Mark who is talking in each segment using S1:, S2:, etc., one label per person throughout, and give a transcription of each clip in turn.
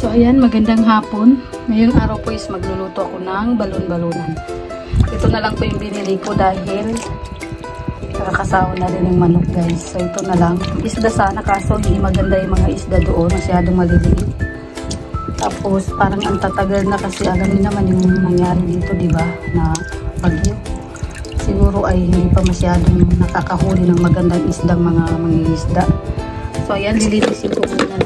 S1: So ayan, magandang hapon. Ngayong araw po is magluluto ako ng balon-balunan. Ito na lang po yung binili ko dahil nakakasawa na rin yung manok guys. So ito na lang. Isda sana kaso hindi maganda yung mga isda doon. Masyadong maliliit. Tapos parang ang tatagal na kasi alam niyo naman yung nangyari dito, di ba? Na bagyo. Siguro ay hindi pa masyadong nakakahuli ng magandang isdang mga mangingisda. So ayan, lilinisin ko muna.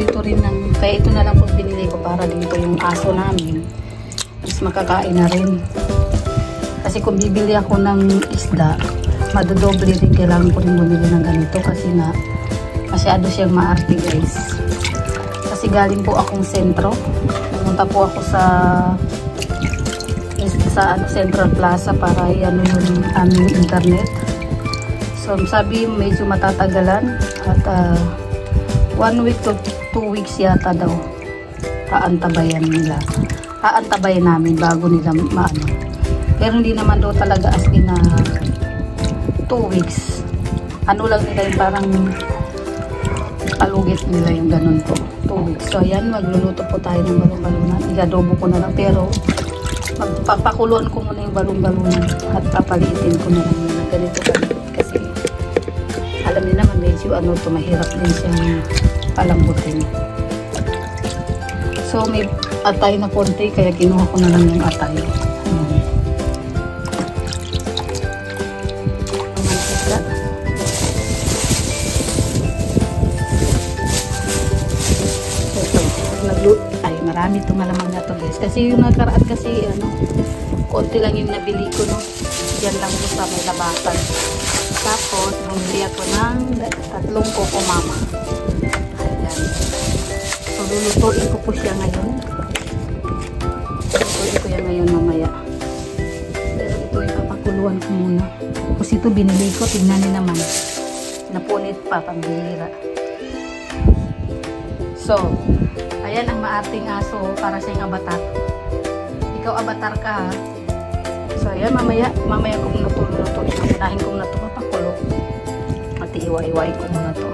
S1: Ito rin ng, kaya ito na lang po binili ko para dito yung aso namin is makakain na rin. Kasi kung bibili ako ng isda, madodoble rin, kailangan ko rin bumili ng ganito kasi nga masyado siyang maarte guys. Kasi galing po akong sentro, pumunta po ako sa Central Plaza para ano yung aming internet. So sabi medyo matatagalan at 1 week to 2 weeks yata daw aantabayan nila. Aantabayan namin bago nila maano. Pero hindi naman daw talaga as in na 2 weeks. Ano lang nila yung parang palugit nila yung ganun po. 2 weeks. So ayan, magluluto po tayo ng balon-balunan. Igadobo ko na lang pero magpapakuluan ko muna yung balon-balunan at papalitin ko na lang yung ganito kasi alam niyo naman medyo ano to, mahirap din siyang palambutin. So may atay na konti kaya kinuha ko na lang yung atay. Ay, marami itong malamang na to guys. Kasi yung nakaraan kasi ano, konti lang yung nabili ko no. Diyan lang ko sa may labasan. Tapos bumili ako ng 3 koko mama. Ayan. So lulutuin ko po siya ngayon. Lulutuin ko yan ngayon mamaya. Pero ito yung papakuluan ko muna. Tapos ito binili ko, tingnan niyo naman. Napunit pa, pambihira. So, ayan ang maarting aso para siyang avatar. Ikaw avatar ka ha. So ayan, mamaya kong luto-luto. Unahin kong na ito mapakulo. At iwa-iwain ko muna ito.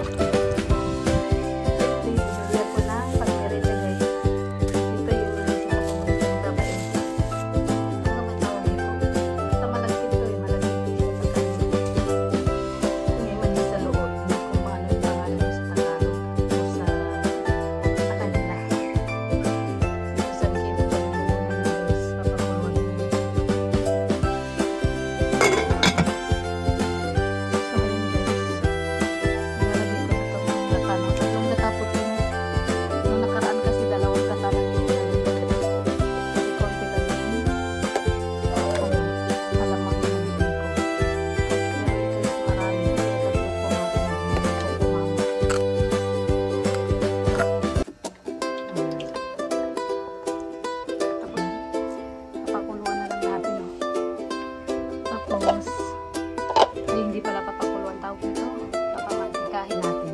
S1: Ay, hindi pala papakuluan tawag ito. Papamanikahin natin.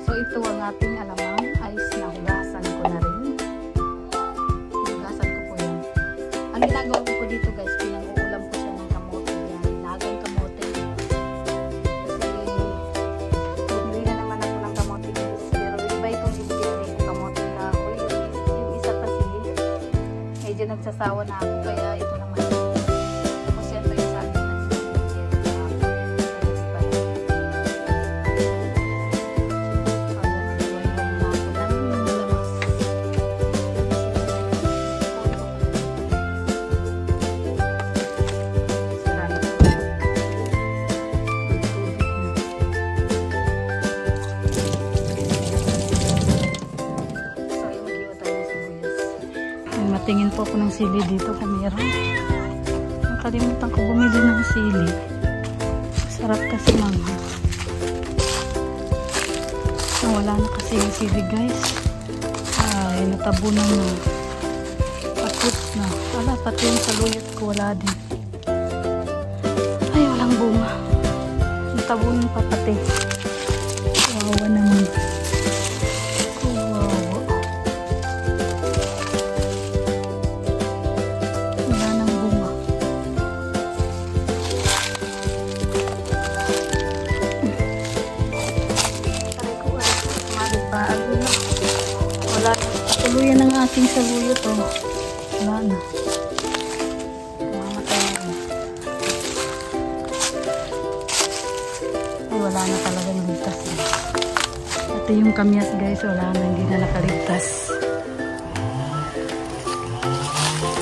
S1: So ito ang ating alamang ice na hugasan ko na rin. Hugasan ko po yan. Ang ginagawa ko po dito guys, pinag-uulam ko siya ng kamote. Yan, nagang kamote. Kasi bumili na naman ako ng kamote guys. Pero iba itong bibigyan rin ng kamote kahoy. Yung isa kasi medyo nagsasawa na ako kaya ito naman. Matingin po ako ng sili dito kung meron. Nakalimutan ko bumili ng sili. Sarap kasi mama. Wala na kasi yung sili guys. Ay, natabunan na. Patut na. Wala, pati yung saluyot ko wala din. Ay, walang bunga. Natabunan pa pati. Wawa naman. Tuluyan ng aking saluyot. Oh. Wala na. Mamatay na rin. Ay, wala na talagang ligtas. Ito yung kamyas guys. Wala na. Hindi na nakaligtas.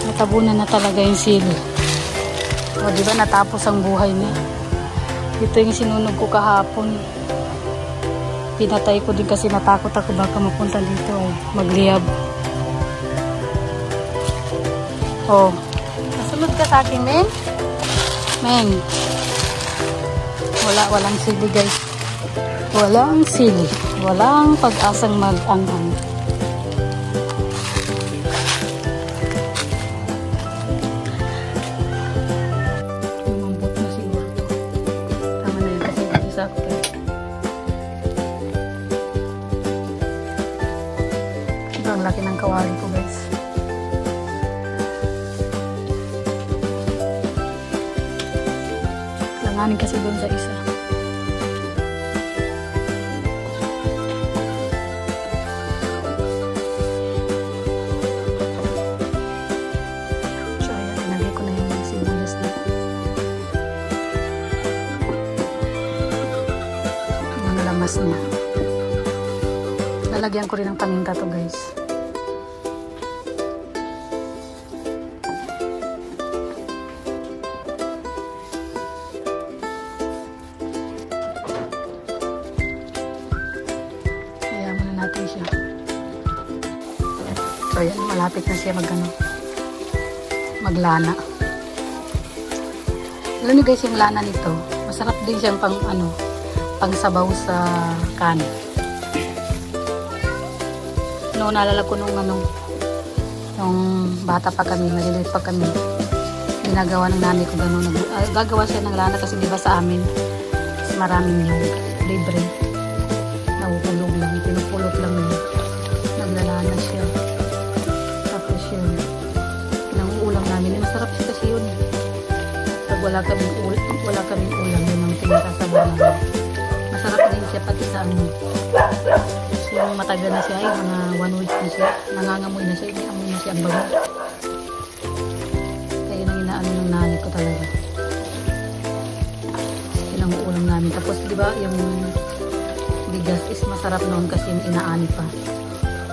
S1: Natabunan na talaga yung sili. O, diba natapos ang buhay niya. Ito yung sinunog ko kahapon. Pinatay ko din kasi natakot ako baka mapunta dito ay magliyab. Oh. Nasunod ka sa akin, Meng? Meng. Walang sili, guys. Walang sili. Walang pag-asang mag-anghang. Lumambot na siguro ito. Tama na yun kasi hindi sakto. Ang laki ng kawali ko guys. Langanin kasi doon sa isa. So ayan, nalagay ko na yung mga sibuyas na. Mga lamas niya. Lalagyan ko rin ng paminta to guys. Natin siya. So yan, malapit na siya maglana. Alam niyo guys, yung lana nito, masarap din siyang pang sabaw sa kanin. Noon naalala ko nung bata pa kami, maliliit pa kami. Ginagawa ng nanay ko gano'n. Gagawa siya ng lana kasi diba sa amin maraming yung libre. Nahuhulog lang, pinupulot lang yun. Naglalana siya. Tapos yun, pinanguulam namin. Masarap siya kasi yun. Pag wala kaming ulam, yun ang pinakasabaw namin. Masarap din siya pati sa amin. Kasi yung matagal na siya, ay mga 1 week na siya. Nangangamoy na siya, may amoy na siya ang bago. Kaya nang inaano ng nanay ko talaga. Pinanguulam namin. Tapos diba yung bigas is masarap noon kasi inaani pa.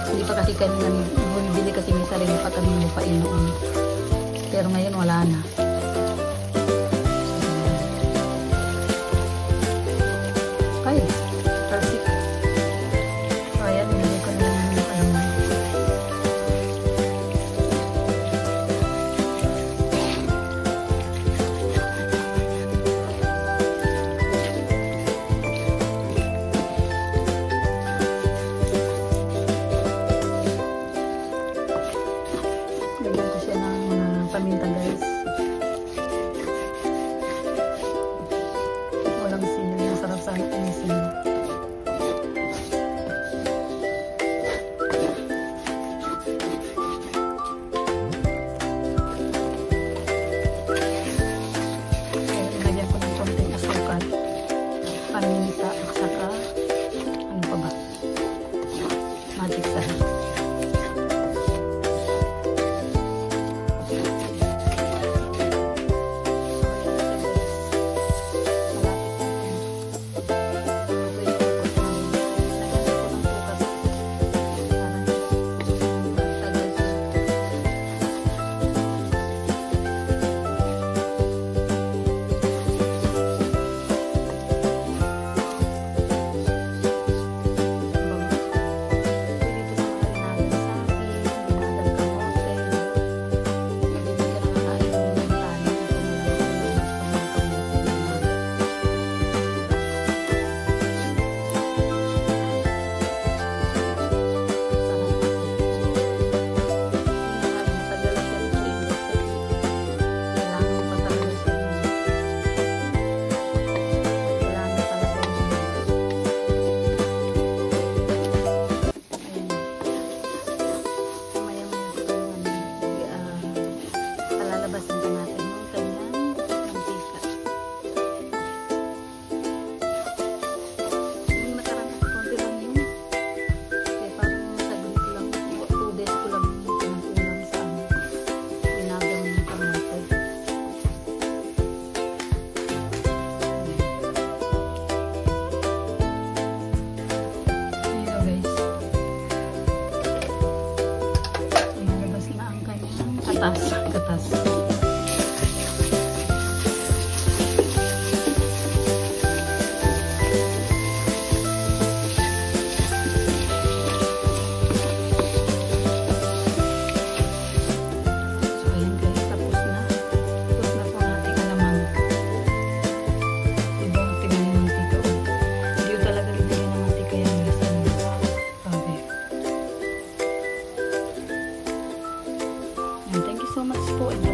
S1: Hindi pa kasi kami bumibili kasi may sarili pa kami lupain noon. Pero ngayon wala na. Ay, talsik. So ayan, nilagay ko na yung paminta guys. gatas. Gatas. Thank you so much po.